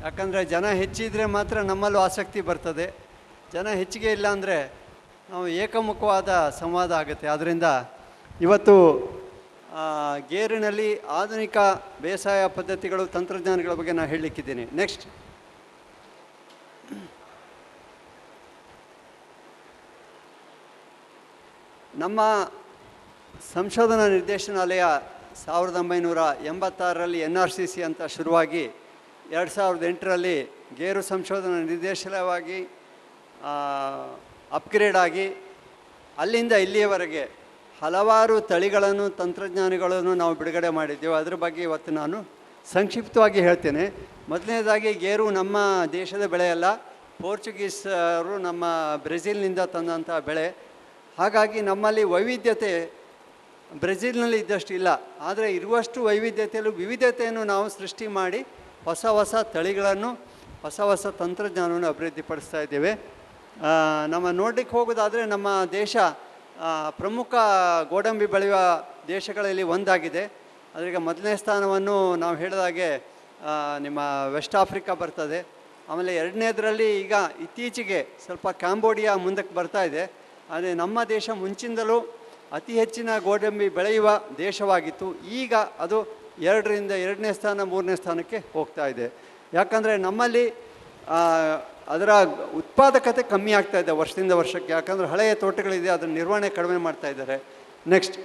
ಯಾಕಂದರೆ ಜನ ಹೆಚ್ಚಿದ್ರೆ ಮಾತ್ರ ನಮ್ಮಲ್ಲೂ ಆಸಕ್ತಿ ಬರ್ತದೆ. ಜನ ಹೆಚ್ಚಿಗೆ ಇಲ್ಲ ಅಂದರೆ ನಾವು ಏಕಮುಖವಾದ ಸಂವಾದ ಆಗುತ್ತೆ. ಆದ್ದರಿಂದ ಇವತ್ತು ಗೇರಿನಲ್ಲಿ ಆಧುನಿಕ ಬೇಸಾಯ ಪದ್ಧತಿಗಳು, ತಂತ್ರಜ್ಞಾನಗಳ ಬಗ್ಗೆ ನಾನು ಹೇಳಲಿಕ್ಕಿದ್ದೀನಿ. ನೆಕ್ಸ್ಟ್, ನಮ್ಮ ಸಂಶೋಧನಾ ನಿರ್ದೇಶನಾಲಯ 1986ರಲ್ಲಿ NRCC ಅಂತ ಶುರುವಾಗಿ 2008ರಲ್ಲಿ ಗೇರು ಸಂಶೋಧನಾ ನಿರ್ದೇಶನಾಲಯವಾಗಿ ಅಪ್ಗ್ರೇಡ್ ಆಗಿ ಅಲ್ಲಿಂದ ಇಲ್ಲಿಯವರೆಗೆ ಹಲವಾರು ತಳಿಗಳನ್ನು, ತಂತ್ರಜ್ಞಾನಗಳನ್ನು ನಾವು ಬಿಡುಗಡೆ ಮಾಡಿದ್ದೇವೆ. ಅದರ ಬಗ್ಗೆ ಇವತ್ತು ನಾನು ಸಂಕ್ಷಿಪ್ತವಾಗಿ ಹೇಳ್ತೇನೆ. ಮೊದಲನೇದಾಗಿ ಗೇರು ನಮ್ಮ ದೇಶದ ಬೆಳೆಯಲ್ಲ, ಪೋರ್ಚುಗೀಸರು ನಮ್ಮ ಬ್ರೆಜಿಲ್ನಿಂದ ತಂದಂಥ ಬೆಳೆ. ಹಾಗಾಗಿ ನಮ್ಮಲ್ಲಿ ವೈವಿಧ್ಯತೆ ಬ್ರೆಜಿಲ್ನಲ್ಲಿ ಇದ್ದಷ್ಟು ಇಲ್ಲ. ಆದರೆ ಇರುವಷ್ಟು ವೈವಿಧ್ಯತೆಯಲ್ಲೂ ವಿವಿಧತೆಯನ್ನು ನಾವು ಸೃಷ್ಟಿ ಮಾಡಿ ಹೊಸ ಹೊಸ ತಳಿಗಳನ್ನು, ಹೊಸ ಹೊಸ ತಂತ್ರಜ್ಞಾನವನ್ನು ಅಭಿವೃದ್ಧಿಪಡಿಸ್ತಾ ಇದ್ದೇವೆ. ನಮ್ಮ ನೋಡಲಿಕ್ಕೆ ಹೋಗೋದಾದರೆ ನಮ್ಮ ದೇಶ ಪ್ರಮುಖ ಗೋಡಂಬಿ ಬೆಳೆಯುವ ದೇಶಗಳಲ್ಲಿ ಒಂದಾಗಿದೆ. ಅದರಿಗೆ ಮೊದಲನೇ ಸ್ಥಾನವನ್ನು ನಾವು ಹೇಳಿದಾಗೆ ನಿಮ್ಮ ವೆಸ್ಟ್ ಆಫ್ರಿಕಾ ಬರ್ತದೆ. ಆಮೇಲೆ ಎರಡನೇದರಲ್ಲಿ ಈಗ ಇತ್ತೀಚೆಗೆ ಸ್ವಲ್ಪ ಕ್ಯಾಂಬೋಡಿಯಾ ಮುಂದಕ್ಕೆ ಬರ್ತಾ ಇದೆ. ಆದರೆ ನಮ್ಮ ದೇಶ ಮುಂಚಿಂದಲೂ ಅತಿ ಹೆಚ್ಚಿನ ಗೋಡಂಬಿ ಬೆಳೆಯುವ ದೇಶವಾಗಿತ್ತು. ಈಗ ಅದು 2ರಿಂದ 2ನೇ ಸ್ಥಾನ 3ನೇ ಸ್ಥಾನಕ್ಕೆ ಹೋಗ್ತಾ ಇದೆ. ಯಾಕಂದರೆ ನಮ್ಮಲ್ಲಿ ಅದರ ಉತ್ಪಾದಕತೆ ಕಮ್ಮಿ ಆಗ್ತಾ ಇದೆ ವರ್ಷದಿಂದ ವರ್ಷಕ್ಕೆ. ಯಾಕಂದರೆ ಹಳೆಯ ತೋಟಗಳಿದೆ, ಅದರ ನಿರ್ವಹಣೆ ಕಡಿಮೆ ಮಾಡ್ತಾ ಇದ್ದಾರೆ. ನೆಕ್ಸ್ಟ್,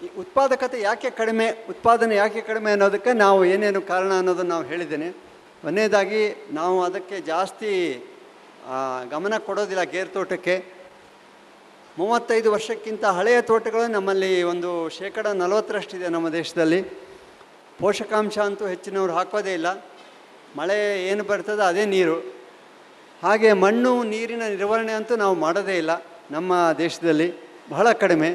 ಈ ಉತ್ಪಾದಕತೆ ಯಾಕೆ ಕಡಿಮೆ, ಉತ್ಪಾದನೆ ಯಾಕೆ ಕಡಿಮೆ ಅನ್ನೋದಕ್ಕೆ ನಾವು ಏನೇನು ಕಾರಣ ಅನ್ನೋದನ್ನು ನಾವು ಹೇಳಿದ್ದೇನೆ. ಒಂದನೇದಾಗಿ ನಾವು ಅದಕ್ಕೆ ಜಾಸ್ತಿ ಗಮನ ಕೊಡೋದಿಲ್ಲ. ಗೇರು ತೋಟಕ್ಕೆ 35 ವರ್ಷಕ್ಕಿಂತ ಹಳೆಯ ತೋಟಗಳು ನಮ್ಮಲ್ಲಿ ಒಂದು 40% ನಮ್ಮ ದೇಶದಲ್ಲಿ. ಪೋಷಕಾಂಶ ಅಂತೂ ಹೆಚ್ಚಿನವರು ಹಾಕೋದೇ ಇಲ್ಲ. ಮಳೆ ಏನು ಬರ್ತದೆ ಅದೇ ನೀರು. ಹಾಗೆ ಮಣ್ಣು ನೀರಿನ ನಿರ್ವಹಣೆ ಅಂತೂ ನಾವು ಮಾಡೋದೇ ಇಲ್ಲ ನಮ್ಮ ದೇಶದಲ್ಲಿ, ಬಹಳ ಕಡಿಮೆ.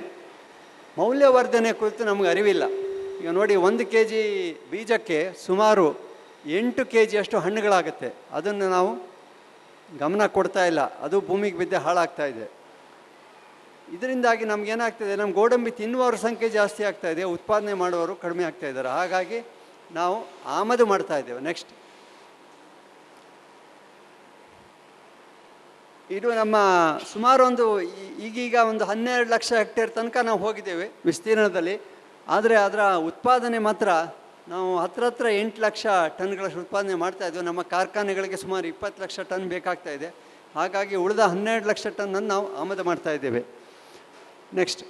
ಮೌಲ್ಯವರ್ಧನೆ ಕುರಿತು ನಮಗೆ ಅರಿವಿಲ್ಲ. ಈಗ ನೋಡಿ, 1 kg ಬೀಜಕ್ಕೆ ಸುಮಾರು 8 kg ಅಷ್ಟು ಹಣ್ಣುಗಳಾಗುತ್ತೆ. ಅದನ್ನು ನಾವು ಗಮನ ಕೊಡ್ತಾ ಇಲ್ಲ. ಅದು ಭೂಮಿಗೆ ಬಿದ್ದೆ ಹಾಳಾಗ್ತಾ ಇದೆ. ಇದರಿಂದಾಗಿ ನಮಗೇನಾಗ್ತದೆ, ನಮ್ಮ ಗೋಡಂಬಿ ತಿನ್ನುವವ್ರ ಸಂಖ್ಯೆ ಜಾಸ್ತಿ ಆಗ್ತಾ ಇದೆ, ಉತ್ಪಾದನೆ ಮಾಡುವವರು ಕಡಿಮೆ ಆಗ್ತಾ ಇದ್ದಾರೆ. ಹಾಗಾಗಿ ನಾವು ಆಮದು ಮಾಡ್ತಾ ಇದ್ದೇವೆ. ನೆಕ್ಸ್ಟ್, ಇದು ನಮ್ಮ ಸುಮಾರು ಈಗೀಗ 12 ಲಕ್ಷ ಹೆಕ್ಟೇರ್ ತನಕ ನಾವು ಹೋಗಿದ್ದೇವೆ ವಿಸ್ತೀರ್ಣದಲ್ಲಿ. ಆದರೆ ಅದರ ಉತ್ಪಾದನೆ ಮಾತ್ರ ನಾವು ಹತ್ರ 8 ಲಕ್ಷ ಟನ್ಗಳಷ್ಟು ಉತ್ಪಾದನೆ ಮಾಡ್ತಾಯಿದ್ದೇವೆ. ನಮ್ಮ ಕಾರ್ಖಾನೆಗಳಿಗೆ ಸುಮಾರು 20 ಲಕ್ಷ ಟನ್ ಬೇಕಾಗ್ತಾ ಇದೆ. ಹಾಗಾಗಿ ಉಳಿದ 12 ಲಕ್ಷ ಟನ್ನನ್ನು ನಾವು ಆಮದು ಮಾಡ್ತಾ ಇದ್ದೇವೆ. ನೆಕ್ಸ್ಟ್,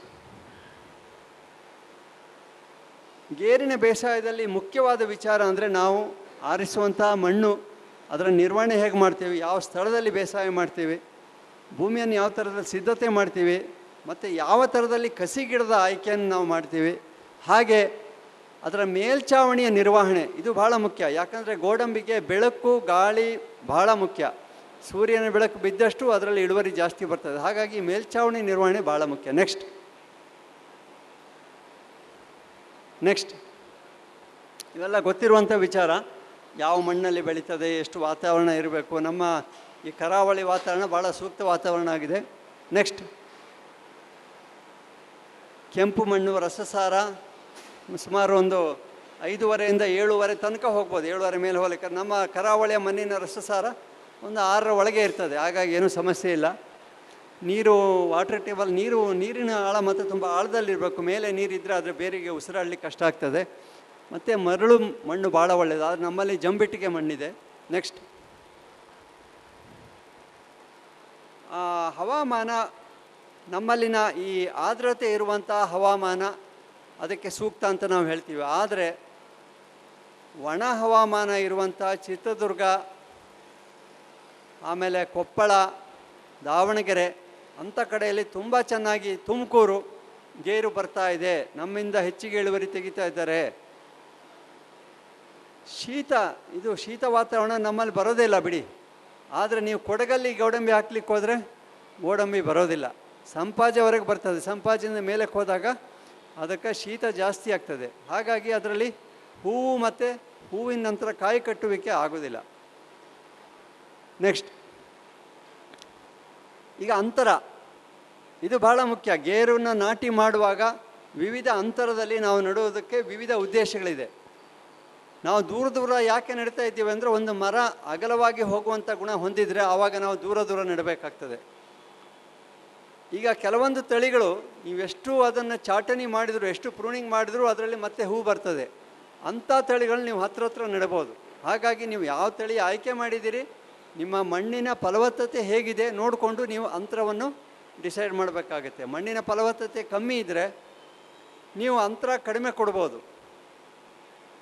ಗೇರಿನ ಬೇಸಾಯದಲ್ಲಿ ಮುಖ್ಯವಾದ ವಿಚಾರ ಅಂದರೆ ನಾವು ಆರಿಸುವಂಥ ಮಣ್ಣು, ಅದರ ನಿರ್ವಹಣೆ ಹೇಗೆ ಮಾಡ್ತೀವಿ, ಯಾವ ಸ್ಥಳದಲ್ಲಿ ಬೇಸಾಯ ಮಾಡ್ತೀವಿ, ಭೂಮಿಯನ್ನು ಯಾವ ಥರದಲ್ಲಿ ಸಿದ್ಧತೆ ಮಾಡ್ತೀವಿ, ಮತ್ತು ಯಾವ ಥರದಲ್ಲಿ ಕಸಿ ಗಿಡದ ಆಯ್ಕೆಯನ್ನು ನಾವು ಮಾಡ್ತೀವಿ. ಹಾಗೆ ಅದರ ಮೇಲ್ಛಾವಣಿಯ ನಿರ್ವಹಣೆ, ಇದು ಭಾಳ ಮುಖ್ಯ. ಯಾಕಂದರೆ ಗೋಡಂಬಿಗೆ ಬೆಳಕು, ಗಾಳಿ ಭಾಳ ಮುಖ್ಯ. ಸೂರ್ಯನ ಬೆಳಕು ಬಿದ್ದಷ್ಟು ಅದರಲ್ಲಿ ಇಳುವರಿ ಜಾಸ್ತಿ ಬರ್ತದೆ. ಹಾಗಾಗಿ ಮೇಲ್ಛಾವಣಿ ನಿರ್ವಹಣೆ ಭಾಳ ಮುಖ್ಯ. ನೆಕ್ಸ್ಟ್ ಇವೆಲ್ಲ ಗೊತ್ತಿರುವಂಥ ವಿಚಾರ. ಯಾವ ಮಣ್ಣಲ್ಲಿ ಬೆಳೀತದೆ, ಎಷ್ಟು ವಾತಾವರಣ ಇರಬೇಕು. ನಮ್ಮ ಈ ಕರಾವಳಿ ವಾತಾವರಣ ಭಾಳ ಸೂಕ್ತ ವಾತಾವರಣ ಆಗಿದೆ. ನೆಕ್ಸ್ಟ್, ಕೆಂಪು ಮಣ್ಣು, ರಸಸಾರ ಸುಮಾರು 5.5ರಿಂದ 7.5 ತನಕ ಹೋಗ್ಬೋದು. 7.5 ಮೇಲೆ ಹೋಗ್ಲಿಕ್ಕೆ. ನಮ್ಮ ಕರಾವಳಿಯ ಮಣ್ಣಿನ ರಸಸಾರ 6ರ ಒಳಗೆ ಇರ್ತದೆ. ಹಾಗಾಗಿ ಏನೂ ಸಮಸ್ಯೆ ಇಲ್ಲ. ನೀರು, ವಾಟರ್ ಟೇಬಲ್, ನೀರಿನ ಆಳ ಮತ್ತು ತುಂಬ ಆಳದಲ್ಲಿರಬೇಕು. ಮೇಲೆ ನೀರಿದ್ದರೆ ಅದರ ಬೇರಿಗೆ ಉಸಿರಾಡಲಿಕ್ಕೆ ಕಷ್ಟ ಆಗ್ತದೆ. ಮತ್ತು ಮರಳು ಮಣ್ಣು ಭಾಳ ಒಳ್ಳೆಯದು. ಆದರೆ ನಮ್ಮಲ್ಲಿ ಜಂಬಿಟ್ಟಿಗೆ ಮಣ್ಣಿದೆ. ನೆಕ್ಸ್ಟ್, ಹವಾಮಾನ, ನಮ್ಮಲ್ಲಿನ ಈ ಆರ್ದ್ರತೆ ಇರುವಂಥ ಹವಾಮಾನ ಅದಕ್ಕೆ ಸೂಕ್ತ ಅಂತ ನಾವು ಹೇಳ್ತೀವಿ. ಆದರೆ ಒಣ ಹವಾಮಾನ ಇರುವಂಥ ಚಿತ್ರದುರ್ಗ, ಆಮೇಲೆ ಕೊಪ್ಪಳ, ದಾವಣಗೆರೆ ಅಂಥ ಕಡೆಯಲ್ಲಿ ತುಂಬ ಚೆನ್ನಾಗಿ, ತುಮಕೂರು ಗೇರು ಬರ್ತಾ ಇದೆ. ನಮ್ಮಿಂದ ಹೆಚ್ಚಿಗೆ ಇಳುವರಿ ತೆಗಿತಾ ಇದ್ದಾರೆ. ಶೀತ ವಾತಾವರಣ ನಮ್ಮಲ್ಲಿ ಬರೋದೇ ಇಲ್ಲ ಬಿಡಿ. ಆದರೆ ನೀವು ಕೊಡಗಲ್ಲಿ ಗೋಡಂಬಿ ಹಾಕ್ಲಿಕ್ಕೆ ಹೋದರೆ ಗೋಡಂಬಿ ಬರೋದಿಲ್ಲ. ಸಂಪಾಜೆವರೆಗೆ ಬರ್ತದೆ. ಸಂಪಾಜೆಯಿಂದ ಮೇಲಕ್ಕೆ ಹೋದಾಗ ಅದಕ್ಕೆ ಶೀತ ಜಾಸ್ತಿ ಆಗ್ತದೆ. ಹಾಗಾಗಿ ಅದರಲ್ಲಿ ಹೂವು ಮತ್ತು ಹೂವಿನ ನಂತರ ಕಾಯಿ ಕಟ್ಟುವಿಕೆ ಆಗೋದಿಲ್ಲ. ನೆಕ್ಸ್ಟ್, ಈಗ ಅಂತರ, ಇದು ಭಾಳ ಮುಖ್ಯ. ಗೇರನ್ನು ನಾಟಿ ಮಾಡುವಾಗ ವಿವಿಧ ಅಂತರದಲ್ಲಿ ನಾವು ನಡುವುದಕ್ಕೆ ವಿವಿಧ ಉದ್ದೇಶಗಳಿದೆ. ನಾವು ದೂರ ದೂರ ಯಾಕೆ ನೆಡ್ತಾ ಇದ್ದೀವಿ ಅಂದರೆ, ಒಂದು ಮರ ಅಗಲವಾಗಿ ಹೋಗುವಂಥ ಗುಣ ಹೊಂದಿದರೆ ಆವಾಗ ನಾವು ದೂರ ದೂರ ನೆಡಬೇಕಾಗ್ತದೆ. ಈಗ ಕೆಲವೊಂದು ತಳಿಗಳು ನೀವೆಷ್ಟು ಅದನ್ನು ಚಾಟಣಿ ಮಾಡಿದರೂ, ಎಷ್ಟು ಪ್ರೂನಿಂಗ್ ಮಾಡಿದರೂ ಅದರಲ್ಲಿ ಮತ್ತೆ ಹೂ ಬರ್ತದೆ. ಅಂಥ ತಳಿಗಳು ನೀವು ಹತ್ರ ನೆಡಬಹುದು. ಹಾಗಾಗಿ ನೀವು ಯಾವ ತಳಿ ಆಯ್ಕೆ ಮಾಡಿದ್ದೀರಿ, ನಿಮ್ಮ ಮಣ್ಣಿನ ಫಲವತ್ತತೆ ಹೇಗಿದೆ ನೋಡಿಕೊಂಡು ನೀವು ಅಂತರವನ್ನು ಡಿಸೈಡ್ ಮಾಡಬೇಕಾಗತ್ತೆ. ಮಣ್ಣಿನ ಫಲವತ್ತತೆ ಕಮ್ಮಿ ಇದ್ದರೆ ನೀವು ಅಂತರ ಕಡಿಮೆ ಕೊಡ್ಬೋದು,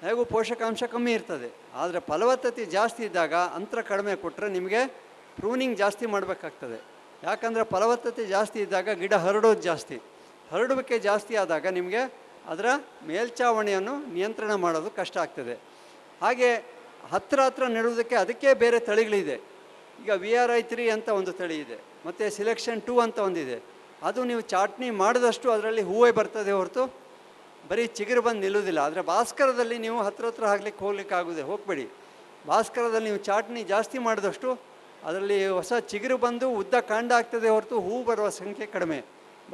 ಹೇಗೂ ಪೋಷಕಾಂಶ ಕಮ್ಮಿ ಇರ್ತದೆ. ಆದರೆ ಫಲವತ್ತತೆ ಜಾಸ್ತಿ ಇದ್ದಾಗ ಅಂತರ ಕಡಿಮೆ ಕೊಟ್ಟರೆ ನಿಮಗೆ ಪ್ರೂನಿಂಗ್ ಜಾಸ್ತಿ ಮಾಡಬೇಕಾಗ್ತದೆ. ಯಾಕಂದರೆ ಫಲವತ್ತತೆ ಜಾಸ್ತಿ ಇದ್ದಾಗ ಗಿಡ ಹರಡೋದು ಜಾಸ್ತಿ, ಹರಡುವಿಕೆ ಜಾಸ್ತಿ ಆದಾಗ ನಿಮಗೆ ಅದರ ಮೇಲ್ಛಾವಣಿಯನ್ನು ನಿಯಂತ್ರಣ ಮಾಡೋದು ಕಷ್ಟ ಆಗ್ತದೆ. ಹಾಗೆ ಹತ್ರ ನೆಡುವುದಕ್ಕೆ ಅದಕ್ಕೆ ಬೇರೆ ತಳಿಗಳಿದೆ. ಈಗ VRI3 ಅಂತ ಒಂದು ತಳಿ ಇದೆ, ಮತ್ತು Selection 2 ಅಂತ ಒಂದಿದೆ. ಅದು ನೀವು ಚಾಟ್ನಿ ಮಾಡಿದಷ್ಟು ಅದರಲ್ಲಿ ಹೂವೇ ಬರ್ತದೆ ಹೊರತು ಬರೀ ಚಿಗುರು ಬಂದು ನಿಲ್ಲುವುದಿಲ್ಲ. ಆದರೆ ಭಾಸ್ಕರದಲ್ಲಿ ನೀವು ಹತ್ರ ಹೋಗ್ಲಿಕ್ಕೆ ಹೋಗಬೇಡಿ. ಭಾಸ್ಕರದಲ್ಲಿ ನೀವು ಚಾಟ್ನಿ ಜಾಸ್ತಿ ಮಾಡಿದಷ್ಟು ಅದರಲ್ಲಿ ಹೊಸ ಚಿಗುರು ಬಂದು ಉದ್ದ ಕಾಂಡ ಆಗ್ತದೆ ಹೊರತು ಹೂ ಬರುವ ಸಂಖ್ಯೆ ಕಡಿಮೆ.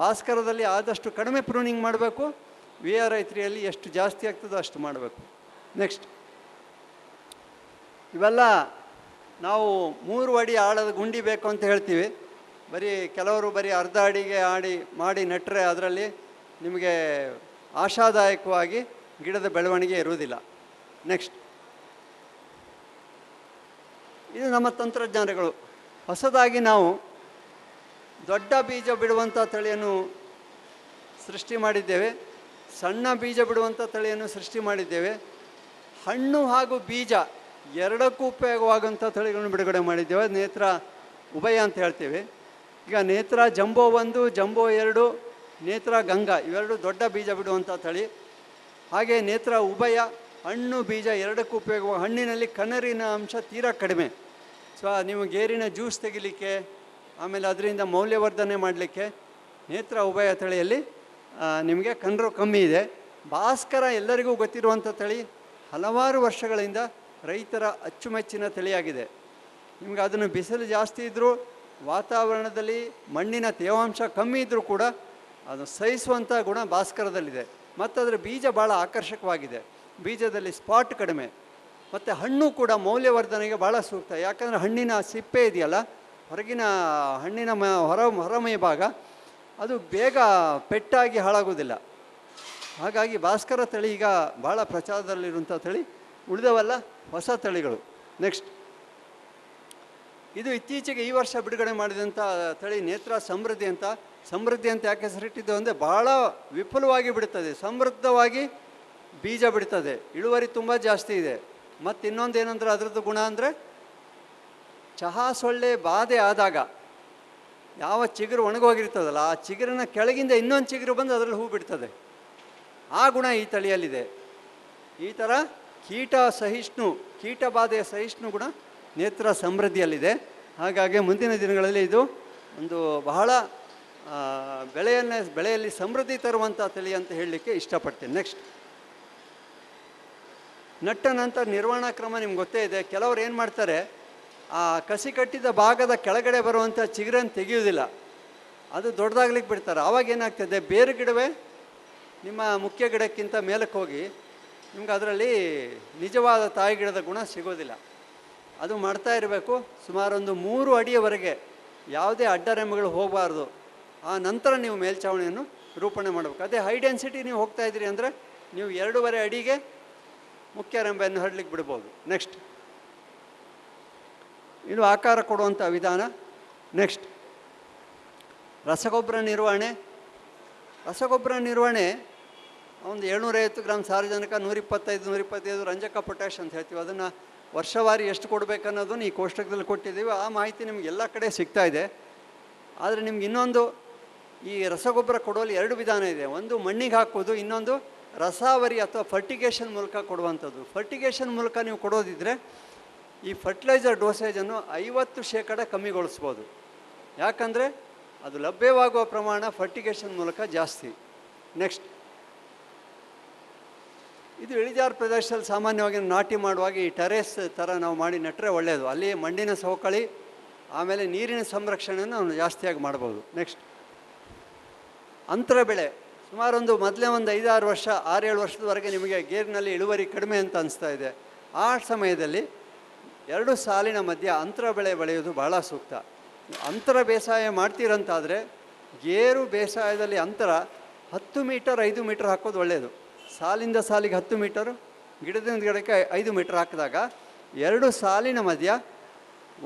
ಭಾಸ್ಕರದಲ್ಲಿ ಆದಷ್ಟು ಕಡಿಮೆ ಪ್ರೂನಿಂಗ್ ಮಾಡಬೇಕು. VRI3ಯಲ್ಲಿ ಎಷ್ಟು ಜಾಸ್ತಿ ಆಗ್ತದೋ ಅಷ್ಟು ಮಾಡಬೇಕು. ನೆಕ್ಸ್ಟ್, ಇವೆಲ್ಲ ನಾವು 3 ಅಡಿ ಆಳದ ಗುಂಡಿ ಬೇಕು ಅಂತ ಹೇಳ್ತೀವಿ. ಕೆಲವರು ಬರೀ ಅರ್ಧ ಅಡಿಗೆ ಮಾಡಿ ನೆಟ್ಟರೆ ಅದರಲ್ಲಿ ನಿಮಗೆ ಆಶಾದಾಯಕವಾಗಿ ಗಿಡದ ಬೆಳವಣಿಗೆ ಇರುವುದಿಲ್ಲ. ನೆಕ್ಸ್ಟ್, ಇದು ನಮ್ಮ ತಂತ್ರಜ್ಞಾನಗಳು. ಹೊಸದಾಗಿ ನಾವು ದೊಡ್ಡ ಬೀಜ ಬಿಡುವಂಥ ತಳಿಯನ್ನು ಸೃಷ್ಟಿ ಮಾಡಿದ್ದೇವೆ, ಸಣ್ಣ ಬೀಜ ಬಿಡುವಂಥ ತಳಿಯನ್ನು ಸೃಷ್ಟಿ ಮಾಡಿದ್ದೇವೆ. ಹಣ್ಣು ಹಾಗೂ ಬೀಜ ಎರಡಕ್ಕೂ ಉಪಯೋಗವಾಗುವಂಥ ತಳಿಗಳನ್ನು ಬಿಡುಗಡೆ ಮಾಡಿದ್ದೇವೆ. ನೇತ್ರ ಉಭಯ ಅಂತ ಹೇಳ್ತೀವಿ. ಈಗ ನೇತ್ರ ಜಂಬೋ 1, ಜಂಬೋ 2, ನೇತ್ರ ಗಂಗಾ ಇವೆರಡು ದೊಡ್ಡ ಬೀಜ ಬಿಡುವಂಥ ತಳಿ. ಹಾಗೆ ನೇತ್ರ ಉಭಯ ಹಣ್ಣು ಬೀಜ ಎರಡಕ್ಕೂ ಉಪಯೋಗ. ಹಣ್ಣಿನಲ್ಲಿ ಕನರಿನ ಅಂಶ ತೀರಾ ಕಡಿಮೆ. ನೀವು ಗೇರಿನ ಜ್ಯೂಸ್ ತೆಗಿಲಿಕ್ಕೆ, ಆಮೇಲೆ ಅದರಿಂದ ಮೌಲ್ಯವರ್ಧನೆ ಮಾಡಲಿಕ್ಕೆ ನೇತ್ರ ಉಭಯ ತಳಿಯಲ್ಲಿ ನಿಮಗೆ ಕನರು ಕಮ್ಮಿ ಇದೆ. ಭಾಸ್ಕರ ಎಲ್ಲರಿಗೂ ಗೊತ್ತಿರುವಂಥ ತಳಿ, ಹಲವಾರು ವರ್ಷಗಳಿಂದ ರೈತರ ಅಚ್ಚುಮೆಚ್ಚಿನ ತಳಿಯಾಗಿದೆ. ನಿಮಗೆ ಅದನ್ನು ಬಿಸಿಲು ಜಾಸ್ತಿ ಇದ್ದರೂ, ವಾತಾವರಣದಲ್ಲಿ ಮಣ್ಣಿನ ತೇವಾಂಶ ಕಮ್ಮಿ ಇದ್ದರೂ ಕೂಡ ಅದು ಸಹಿಸುವಂಥ ಗುಣ ಭಾಸ್ಕರದಲ್ಲಿದೆ. ಮತ್ತು ಅದರ ಬೀಜ ಭಾಳ ಆಕರ್ಷಕವಾಗಿದೆ, ಬೀಜದಲ್ಲಿ ಸ್ಪಾಟ್ ಕಡಿಮೆ, ಮತ್ತು ಹಣ್ಣು ಕೂಡ ಮೌಲ್ಯವರ್ಧನೆಗೆ ಭಾಳ ಸೂಕ್ತ. ಯಾಕಂದರೆ ಹಣ್ಣಿನ ಸಿಪ್ಪೆ ಇದೆಯಲ್ಲ, ಹೊರಗಿನ ಹಣ್ಣಿನ ಹೊರಮೈ ಭಾಗ ಅದು ಬೇಗ ಪೆಟ್ಟಾಗಿ ಹಾಳಾಗೋದಿಲ್ಲ. ಹಾಗಾಗಿ ಭಾಸ್ಕರ ತಳಿ ಈಗ ಭಾಳ ಪ್ರಚಾರದಲ್ಲಿರುವಂಥ ತಳಿ. ಉಳಿದವೆಲ್ಲ ಹೊಸ ತಳಿಗಳು. ನೆಕ್ಸ್ಟ್, ಇದು ಇತ್ತೀಚೆಗೆ ಈ ವರ್ಷ ಬಿಡುಗಡೆ ಮಾಡಿದಂಥ ತಳಿ ನೇತ್ರ ಸಮೃದ್ಧಿ ಅಂತ. ಸಮೃದ್ಧಿ ಅಂತ ಯಾಕೆ ಹೆಸರಿಟ್ಟಿದ್ದು ಅಂದರೆ ಭಾಳ ವಿಪುಲವಾಗಿ ಬಿಡುತ್ತದೆ, ಸಮೃದ್ಧವಾಗಿ ಬೀಜ ಬಿಡ್ತದೆ, ಇಳುವರಿ ತುಂಬ ಜಾಸ್ತಿ ಇದೆ. ಮತ್ತು ಇನ್ನೊಂದು ಏನಂದ್ರೆ ಅದರದ್ದು ಗುಣ ಅಂದರೆ, ಚಹಾ ಸೊಳ್ಳೆ ಬಾಧೆ ಆದಾಗ ಯಾವ ಚಿಗುರು ಒಣಗೋಗಿರ್ತದಲ್ಲ, ಆ ಚಿಗುರಿನ ಕೆಳಗಿಂದ ಇನ್ನೊಂದು ಚಿಗುರು ಬಂದು ಅದರಲ್ಲಿ ಹೂ ಬಿಡ್ತದೆ. ಆ ಗುಣ ಈ ತಳಿಯಲ್ಲಿದೆ. ಈ ಥರ ಕೀಟ ಬಾಧೆಯ ಸಹಿಷ್ಣು ಗುಣ ನೇತ್ರ ಸಮೃದ್ಧಿಯಲ್ಲಿದೆ. ಹಾಗಾಗಿ ಮುಂದಿನ ದಿನಗಳಲ್ಲಿ ಇದು ಒಂದು ಬಹಳ ಬೆಳೆಯಲ್ಲಿ ಸಮೃದ್ಧಿ ತರುವಂಥ ತಳಿ ಅಂತ ಹೇಳಲಿಕ್ಕೆ ಇಷ್ಟಪಡ್ತೇನೆ. ನೆಕ್ಸ್ಟ್, ನಟ್ಟ ನಂತರ ನಿರ್ವಹಣಾ ಕ್ರಮ ನಿಮ್ಗೆ ಗೊತ್ತೇ ಇದೆ. ಕೆಲವರು ಏನು ಮಾಡ್ತಾರೆ, ಆ ಕಸಿ ಕಟ್ಟಿದ ಭಾಗದ ಕೆಳಗಡೆ ಬರುವಂಥ ಚಿಗುರನ್ನು ತೆಗೆಯುವುದಿಲ್ಲ, ಅದು ದೊಡ್ಡದಾಗ್ಲಿಕ್ಕೆ ಬಿಡ್ತಾರೆ. ಆವಾಗ ಏನಾಗ್ತದೆ, ಬೇರೆ ಗಿಡವೇ ನಿಮ್ಮ ಮುಖ್ಯ ಗಿಡಕ್ಕಿಂತ ಮೇಲಕ್ಕೆ ಹೋಗಿ ನಿಮ್ಗೆ ಅದರಲ್ಲಿ ನಿಜವಾದ ತಾಯಿ ಗಿಡದ ಗುಣ ಸಿಗೋದಿಲ್ಲ. ಅದು ಮಾಡ್ತಾ ಇರಬೇಕು. ಸುಮಾರೊಂದು 3 ಅಡಿಯವರೆಗೆ ಯಾವುದೇ ಅಡ್ಡರೆಂಬೆಗಳು ಹೋಗಬಾರ್ದು. ಆ ನಂತರ ನೀವು ಮೇಲ್ಛಾವಣಿಯನ್ನು ರೂಪಣೆ ಮಾಡಬೇಕು. ಅದೇ ಹೈ ಡೆನ್ಸಿಟಿ ನೀವು ಹೋಗ್ತಾ ಇದ್ದೀರಿ ಅಂದರೆ ನೀವು 2.5 ಅಡಿಗೆ ಮುಖ್ಯ ರೆಂಬೆಯನ್ನು ಹರಡ್ಲಿಕ್ಕೆ ಬಿಡ್ಬೋದು. ನೆಕ್ಸ್ಟ್, ಇದು ಆಕಾರ ಕೊಡುವಂಥ ವಿಧಾನ. ನೆಕ್ಸ್ಟ್, ರಸಗೊಬ್ಬರ ನಿರ್ವಹಣೆ. ಒಂದು 750 ಗ್ರಾಮ್ ಸಾರಜನಕ, 125 ರಂಜಕ, ಪೊಟ್ಯಾಷ್ ಅಂತ ಹೇಳ್ತೀವಿ. ಅದನ್ನು ವರ್ಷವಾರಿ ಎಷ್ಟು ಕೊಡಬೇಕನ್ನೋದನ್ನು ಈ ಕೋಷ್ಟಕದಲ್ಲಿ ಕೊಟ್ಟಿದ್ದೀವಿ. ಆ ಮಾಹಿತಿ ನಿಮ್ಗೆ ಎಲ್ಲ ಕಡೆ ಸಿಗ್ತಾ ಇದೆ. ಆದರೆ ನಿಮ್ಗೆ ಇನ್ನೊಂದು, ಈ ರಸಗೊಬ್ಬರ ಕೊಡುವಲ್ಲಿ 2 ವಿಧಾನ ಇದೆ. ಒಂದು ಮಣ್ಣಿಗೆ ಹಾಕೋದು, ಇನ್ನೊಂದು ರಸಾವರಿ ಅಥವಾ ಫರ್ಟಿಗೇಷನ್ ಮೂಲಕ ಕೊಡುವಂಥದ್ದು. ಫರ್ಟಿಗೇಷನ್ ಮೂಲಕ ನೀವು ಕೊಡೋದಿದ್ದರೆ ಈ ಫರ್ಟಿಲೈಸರ್ ಡೋಸೇಜನ್ನು 50% ಕಮ್ಮಿಗೊಳಿಸ್ಬೋದು. ಯಾಕಂದರೆ ಅದು ಲಭ್ಯವಾಗುವ ಪ್ರಮಾಣ ಫರ್ಟಿಗೇಷನ್ ಮೂಲಕ ಜಾಸ್ತಿ. ನೆಕ್ಸ್ಟ್, ಇದು ಇಳಿಜಾರು ಪ್ರದೇಶದಲ್ಲಿ ಸಾಮಾನ್ಯವಾಗಿ ನಾಟಿ ಮಾಡುವಾಗ ಈ ಟೆರೇಸ್ ಥರ ನಾವು ಮಾಡಿ ನೆಟ್ಟರೆ ಒಳ್ಳೆಯದು. ಅಲ್ಲಿ ಮಣ್ಣಿನ ಸವಕಳಿ ಆಮೇಲೆ ನೀರಿನ ಸಂರಕ್ಷಣೆಯನ್ನು ನಾವು ಜಾಸ್ತಿಯಾಗಿ ಮಾಡ್ಬೋದು. ನೆಕ್ಸ್ಟ್, ಅಂತರ ಬೆಳೆ. ಸುಮಾರು ಮೊದಲೇ ಒಂದು 5-6 ವರ್ಷ 6-7 ವರ್ಷದವರೆಗೆ ನಿಮಗೆ ಗೇರಿನಲ್ಲಿ ಇಳುವರಿ ಕಡಿಮೆ ಅಂತ ಅನಿಸ್ತಾ ಇದೆ. ಆ ಸಮಯದಲ್ಲಿ 2 ಸಾಲಿನ ಮಧ್ಯೆ ಅಂತರ ಬೆಳೆ ಬೆಳೆಯೋದು ಭಾಳ ಸೂಕ್ತ. ಅಂತರ ಬೇಸಾಯ ಮಾಡ್ತೀರಂತಾದರೆ ಗೇರು ಬೇಸಾಯದಲ್ಲಿ ಅಂತರ 10 ಮೀಟರ್ 5 ಮೀಟರ್ ಹಾಕೋದು ಒಳ್ಳೆಯದು. ಸಾಲಿಂದ ಸಾಲಿಗೆ 10 ಮೀಟರು, ಗಿಡದಿಂದ ಗಿಡಕ್ಕೆ 5 ಮೀಟರ್ ಹಾಕಿದಾಗ 2 ಸಾಲಿನ ಮಧ್ಯ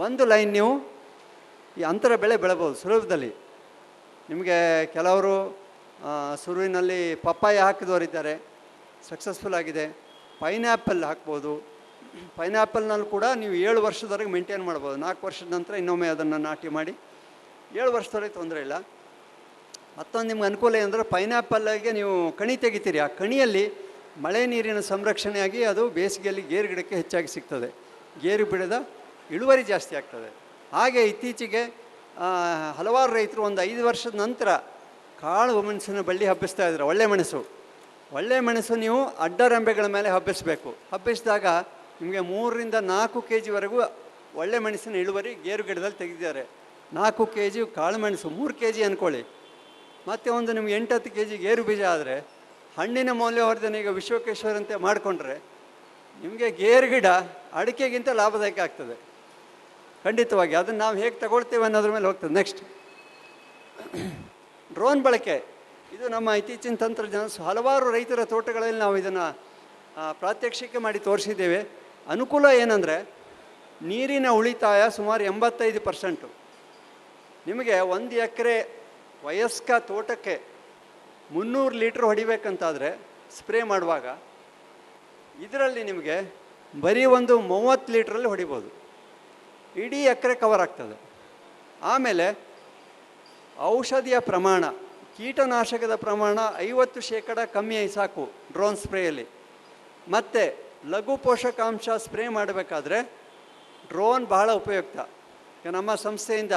ಒಂದು ಲೈನ್ ನೀವು ಈ ಅಂತರ ಬೆಳೆ ಬೆಳೆಬೋದು ಸುಲಭದಲ್ಲಿ. ನಿಮಗೆ ಕೆಲವರು ಸುರುವಿನಲ್ಲಿ ಪಪ್ಪಾಯ ಹಾಕಿದವರಿದ್ದಾರೆ, ಸಕ್ಸಸ್ಫುಲ್ ಆಗಿದೆ. ಪೈನಾಪಲ್ ಹಾಕ್ಬೋದು. ಪೈನಾಪಲ್ನಲ್ಲಿ ಕೂಡ ನೀವು 7 ವರ್ಷದವರೆಗೆ ಮೇಂಟೈನ್ ಮಾಡ್ಬೋದು. 4 ವರ್ಷದ ನಂತರ ಇನ್ನೊಮ್ಮೆ ಅದನ್ನು ನಾಟಿ ಮಾಡಿ 7 ವರ್ಷದವರೆಗೆ ತೊಂದರೆ ಇಲ್ಲ. ಮತ್ತೊಂದು ನಿಮ್ಗೆ ಅನುಕೂಲ ಏನಂದರೆ ಪೈನಾಪಲ್ಗೆ ನೀವು ಕಣಿ ತೆಗಿತೀರಿ. ಆ ಕಣಿಯಲ್ಲಿ ಮಳೆ ನೀರಿನ ಸಂರಕ್ಷಣೆಯಾಗಿ ಅದು ಬೇಸಿಗೆಯಲ್ಲಿ ಗೇರು ಗಿಡಕ್ಕೆ ಹೆಚ್ಚಾಗಿ ಸಿಗ್ತದೆ. ಗೇರು ಬಿಡದ ಇಳುವರಿ ಜಾಸ್ತಿ ಆಗ್ತದೆ. ಹಾಗೆ ಇತ್ತೀಚೆಗೆ ಹಲವಾರು ರೈತರು ಒಂದು 5 ವರ್ಷದ ನಂತರ ಕಾಳು ಮೆಣಸಿನ ಬಳ್ಳಿ ಹಬ್ಬಿಸ್ತಾ ಇದ್ದಾರೆ. ಒಳ್ಳೆ ಮೆಣಸು ನೀವು ಅಡ್ಡರೆಂಬೆಗಳ ಮೇಲೆ ಹಬ್ಬಿಸಬೇಕು. ಹಬ್ಬಿಸಿದಾಗ ನಿಮಗೆ 3-4 kgವರೆಗೂ ಒಳ್ಳೆ ಮೆಣಸಿನ ಇಳುವರಿ ಗೇರು ಗಿಡದಲ್ಲಿ ತೆಗೆದಿದ್ದಾರೆ. 4 kg ಕಾಳು ಮೆಣಸು 3 kg ಅಂದ್ಕೊಳ್ಳಿ. ಮತ್ತು ಒಂದು ನಿಮ್ಗೆ 8-10 kg ಗೇರು ಬೀಜ ಆದರೆ ಹಣ್ಣಿನ ಮೌಲ್ಯವರ್ಧನೆ ಈಗ ವಿಶ್ವಕೇಶ್ವರಂತೆ ಮಾಡಿಕೊಂಡ್ರೆ ನಿಮಗೆ ಗೇರು ಗಿಡ ಅಡಿಕೆಗಿಂತ ಲಾಭದಾಯಕ ಆಗ್ತದೆ ಖಂಡಿತವಾಗಿ. ಅದನ್ನು ನಾವು ಹೇಗೆ ತಗೊಳ್ತೇವೆ ಅನ್ನೋದ್ರ ಮೇಲೆ ಹೋಗ್ತದೆ. ನೆಕ್ಸ್ಟ್, ಡ್ರೋನ್ ಬಳಕೆ. ಇದು ನಮ್ಮ ಇತ್ತೀಚಿನ ತಂತ್ರಜ್ಞಾನ. ಹಲವಾರು ರೈತರ ತೋಟಗಳಲ್ಲಿ ನಾವು ಇದನ್ನು ಪ್ರಾತ್ಯಕ್ಷಿಕೆ ಮಾಡಿ ತೋರಿಸಿದ್ದೇವೆ. ಅನುಕೂಲ ಏನಂದರೆ ನೀರಿನ ಉಳಿತಾಯ ಸುಮಾರು 85%. ನಿಮಗೆ 1 ಎಕರೆ ವಯಸ್ಕ ತೋಟಕ್ಕೆ 300 ಲೀಟ್ರ್ ಹೊಡಿಬೇಕಂತಾದರೆ ಸ್ಪ್ರೇ ಮಾಡುವಾಗ ಇದರಲ್ಲಿ ನಿಮಗೆ ಬರೀ 30 ಲೀಟ್ರಲ್ಲಿ ಹೊಡಿಬೋದು. ಇಡೀ ಎಕರೆ ಕವರ್ ಆಗ್ತದೆ. ಆಮೇಲೆ ಔಷಧಿಯ ಪ್ರಮಾಣ, ಕೀಟನಾಶಕದ ಪ್ರಮಾಣ 50% ಕಮ್ಮಿ ಸಾಕು ಡ್ರೋನ್ ಸ್ಪ್ರೇಯಲ್ಲಿ. ಮತ್ತು ಲಘು ಪೋಷಕಾಂಶ ಸ್ಪ್ರೇ ಮಾಡಬೇಕಾದ್ರೆ ಡ್ರೋನ್ ಬಹಳ ಉಪಯುಕ್ತ. ನಮ್ಮ ಸಂಸ್ಥೆಯಿಂದ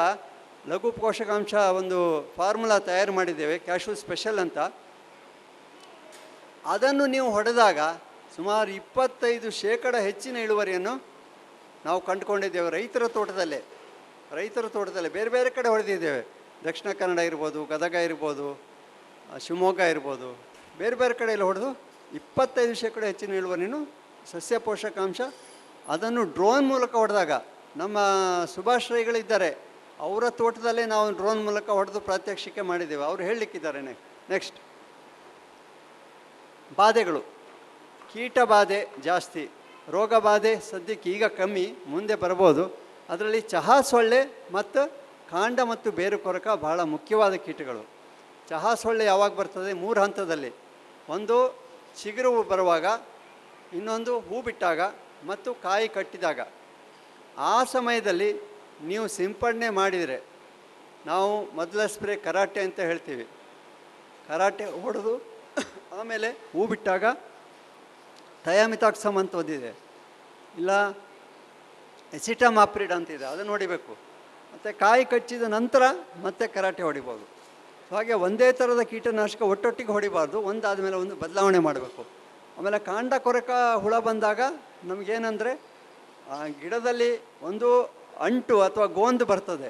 ಲಘು ಪೋಷಕಾಂಶ ಒಂದು ಫಾರ್ಮುಲಾ ತಯಾರು ಮಾಡಿದ್ದೇವೆ, ಕ್ಯಾಶು ಸ್ಪೆಷಲ್ ಅಂತ. ಅದನ್ನು ನೀವು ಹೊಡೆದಾಗ ಸುಮಾರು 25% ಹೆಚ್ಚಿನ ಇಳುವರಿಯನ್ನು ನಾವು ಕಂಡುಕೊಂಡಿದ್ದೇವೆ ರೈತರ ತೋಟದಲ್ಲೇ. ಬೇರೆ ಬೇರೆ ಕಡೆ ಹೊಡೆದಿದ್ದೇವೆ. ದಕ್ಷಿಣ ಕನ್ನಡ ಇರ್ಬೋದು, ಗದಗ ಇರ್ಬೋದು, ಶಿವಮೊಗ್ಗ ಇರ್ಬೋದು, ಬೇರೆ ಬೇರೆ ಕಡೆಯಲ್ಲಿ ಹೊಡೆದು 25% ಹೆಚ್ಚಿನ ಇಳುವರಿನೂ ಸಸ್ಯ ಪೋಷಕಾಂಶ ಅದನ್ನು ಡ್ರೋನ್ ಮೂಲಕ ಹೊಡೆದಾಗ. ನಮ್ಮ ಸುಭಾಷ್ ರೈಗಳಿದ್ದಾರೆ, ಅವರ ತೋಟದಲ್ಲೇ ನಾವು ಡ್ರೋನ್ ಮೂಲಕ ಹೊಡೆದು ಪ್ರಾತ್ಯಕ್ಷಿಕೆ ಮಾಡಿದ್ದೇವೆ. ಅವರು ಹೇಳಲಿಕ್ಕಿದ್ದಾರೆ. ನೆಕ್ಸ್ಟ್, ಬಾಧೆಗಳು. ಕೀಟ ಬಾಧೆ ಜಾಸ್ತಿ, ರೋಗ ಬಾಧೆ ಸದ್ಯಕ್ಕೆ ಈಗ ಕಮ್ಮಿ, ಮುಂದೆ ಬರ್ಬೋದು. ಅದರಲ್ಲಿ ಚಹಾ ಸೊಳ್ಳೆ ಮತ್ತು ಕಾಂಡ ಮತ್ತು ಬೇರು ಕೊರಕ ಬಹಳ ಮುಖ್ಯವಾದ ಕೀಟಗಳು. ಚಹಾ ಸೊಳ್ಳೆ ಯಾವಾಗ ಬರ್ತದೆ? 3 ಹಂತದಲ್ಲಿ. ಒಂದು ಚಿಗುರು ಬರುವಾಗ, ಇನ್ನೊಂದು ಹೂ ಬಿಟ್ಟಾಗ ಮತ್ತು ಕಾಯಿ ಕಟ್ಟಿದಾಗ. ಆ ಸಮಯದಲ್ಲಿ ನೀವು ಸಿಂಪಡಣೆ ಮಾಡಿದರೆ, ನಾವು ಮೊದಲ ಸ್ಪ್ರೇ ಕರಾಟೆ ಅಂತ ಹೇಳ್ತೀವಿ. ಕರಾಟೆ ಹೊಡೆದು ಆಮೇಲೆ ಹೂ ಬಿಟ್ಟಾಗ ಥಯಾಮಿಥಾಕ್ಸಮ್ ಅಂತ ಒಂದಿದೆ, ಇಲ್ಲ ಎಸಿಟಮಾಪ್ರಿಡ್ ಅಂತಿದೆ, ಅದನ್ನು ಹೊಡಿಬೇಕು. ಮತ್ತು ಕಾಯಿ ಕಚ್ಚಿದ ನಂತರ ಮತ್ತೆ ಕರಾಟೆ ಹೊಡಿಬೋದು. ಹಾಗೆ ಒಂದೇ ಥರದ ಕೀಟನಾಶಕ ಒಟ್ಟೊಟ್ಟಿಗೆ ಹೊಡಿಬಾರ್ದು, ಒಂದಾದ ಮೇಲೆ ಒಂದು ಬದಲಾವಣೆ ಮಾಡಬೇಕು. ಆಮೇಲೆ ಕಾಂಡ ಕೊರಕ ಹುಳ ಬಂದಾಗ ನಮಗೇನೆಂದರೆ ಗಿಡದಲ್ಲಿ ಒಂದು ಅಂಟು ಅಥವಾ ಗೋಂದು ಬರ್ತದೆ,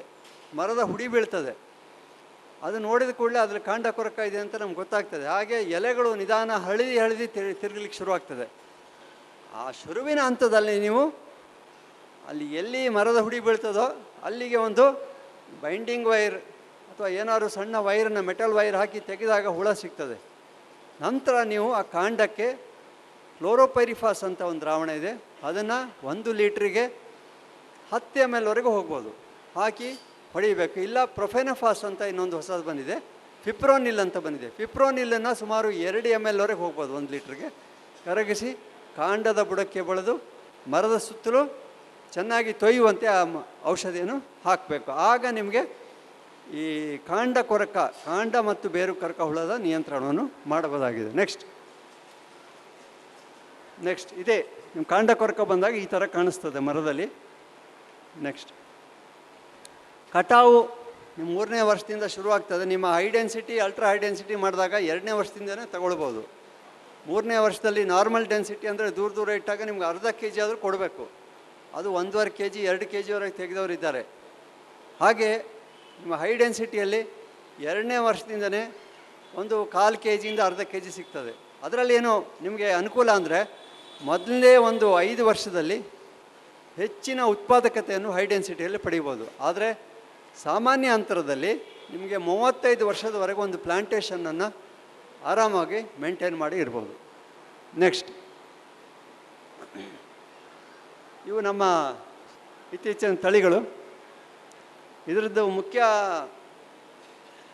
ಮರದ ಹುಡಿ ಬೀಳ್ತದೆ. ಅದು ನೋಡಿದ ಕೂಡಲೇ ಅದ್ರಲ್ಲಿ ಕಾಂಡ ಕೊರಕ ಇದೆ ಅಂತ ನಮ್ಗೆ ಗೊತ್ತಾಗ್ತದೆ. ಹಾಗೆ ಎಲೆಗಳು ನಿಧಾನ ಹಳದಿ ತಿರುಗಲಿಕ್ಕೆ ಶುರುವಾಗ್ತದೆ. ಆ ಶುರುವಿನ ಹಂತದಲ್ಲಿ ನೀವು ಅಲ್ಲಿ ಎಲ್ಲಿ ಮರದ ಹುಡಿ ಬೀಳ್ತದೋ ಅಲ್ಲಿಗೆ ಒಂದು ಬೈಂಡಿಂಗ್ ವೈರ್ ಅಥವಾ ಏನಾದ್ರು ಸಣ್ಣ ವೈರನ್ನು, ಮೆಟಲ್ ವೈರ್ ಹಾಕಿ ತೆಗೆದಾಗ ಹುಳ ಸಿಗ್ತದೆ. ನಂತರ ನೀವು ಆ ಕಾಂಡಕ್ಕೆ ಕ್ಲೋರೋಪೈರಿಫಾಸ್ ಅಂತ ಒಂದು ದ್ರಾವಣ ಇದೆ, ಅದನ್ನು 1 ಲೀಟ್ರಿಗೆ 10 ml ವರೆಗೂ ಹೋಗ್ಬೋದು, ಹಾಕಿ ಹೊಡಿಬೇಕು. ಇಲ್ಲ ಪ್ರೊಫೆನಫಾಸ್ ಅಂತ ಇನ್ನೊಂದು ಹೊಸದು ಬಂದಿದೆ, ಫಿಪ್ರೋನಿಲ್ ಅಂತ ಬಂದಿದೆ. ಫಿಪ್ರೋನಿಲ್ಲನ್ನು ಸುಮಾರು 2 ml ವರೆಗೆ ಹೋಗ್ಬೋದು 1 ಲೀಟ್ರಿಗೆ. ಕರಗಿಸಿ ಕಾಂಡದ ಬುಡಕ್ಕೆ ಬೆಳೆದು ಮರದ ಸುತ್ತಲೂ ಚೆನ್ನಾಗಿ ತೊಯ್ಯುವಂತೆ ಆ ಔಷಧಿಯನ್ನು ಹಾಕಬೇಕು. ಆಗ ನಿಮಗೆ ಈ ಕಾಂಡ ಮತ್ತು ಬೇರು ಕೊರಕ ಹುಳದ ನಿಯಂತ್ರಣವನ್ನು ಮಾಡಬಹುದಾಗಿದೆ. ನೆಕ್ಸ್ಟ್ ಇದೇ ನಿಮ್ಮ ಕಾಂಡ ಕೊರಕ ಬಂದಾಗ ಈ ಥರ ಕಾಣಿಸ್ತದೆ ಮರದಲ್ಲಿ. ನೆಕ್ಸ್ಟ್, ಕಟಾವು ನಿಮ್ಮ 3ನೇ ವರ್ಷದಿಂದ ಶುರುವಾಗ್ತದೆ. ನಿಮ್ಮ high density, ultra high density ಮಾಡಿದಾಗ 2ನೇ ವರ್ಷದಿಂದನೇ ತಗೊಳ್ಬೋದು. 3ನೇ ವರ್ಷದಲ್ಲಿ ನಾರ್ಮಲ್ ಡೆನ್ಸಿಟಿ ಅಂದರೆ ದೂರ ಇಟ್ಟಾಗ ನಿಮ್ಗೆ ಅರ್ಧ kg ಆದರೂ ಕೊಡಬೇಕು. ಅದು 1.5 kg 2 kg ವರೆಗೆ ತೆಗೆದವರು ಇದ್ದಾರೆ. ಹಾಗೆ ನಿಮ್ಮ ಹೈ ಡೆನ್ಸಿಟಿಯಲ್ಲಿ 2ನೇ ವರ್ಷದಿಂದನೇ ಒಂದು 1/4 kg ಅರ್ಧ kg ಸಿಗ್ತದೆ. ಅದರಲ್ಲಿ ಏನು ನಿಮಗೆ ಅನುಕೂಲ ಅಂದರೆ ಮೊದಲನೇ ಒಂದು 5 ವರ್ಷದಲ್ಲಿ ಹೆಚ್ಚಿನ ಉತ್ಪಾದಕತೆಯನ್ನು ಹೈ ಡೆನ್ಸಿಟಿಯಲ್ಲಿ ಪಡಿಬೋದು. ಆದರೆ ಸಾಮಾನ್ಯ ಅಂತರದಲ್ಲಿ ನಿಮಗೆ 35 ವರ್ಷದವರೆಗೆ ಒಂದು ಪ್ಲಾಂಟೇಷನನ್ನು ಆರಾಮಾಗಿ ಮೇಂಟೈನ್ ಮಾಡಿ ಇರ್ಬೋದು. ನೆಕ್ಸ್ಟ್, ಇವು ನಮ್ಮ ಇತ್ತೀಚಿನ ತಳಿಗಳು. ಇದರದ್ದು ಮುಖ್ಯ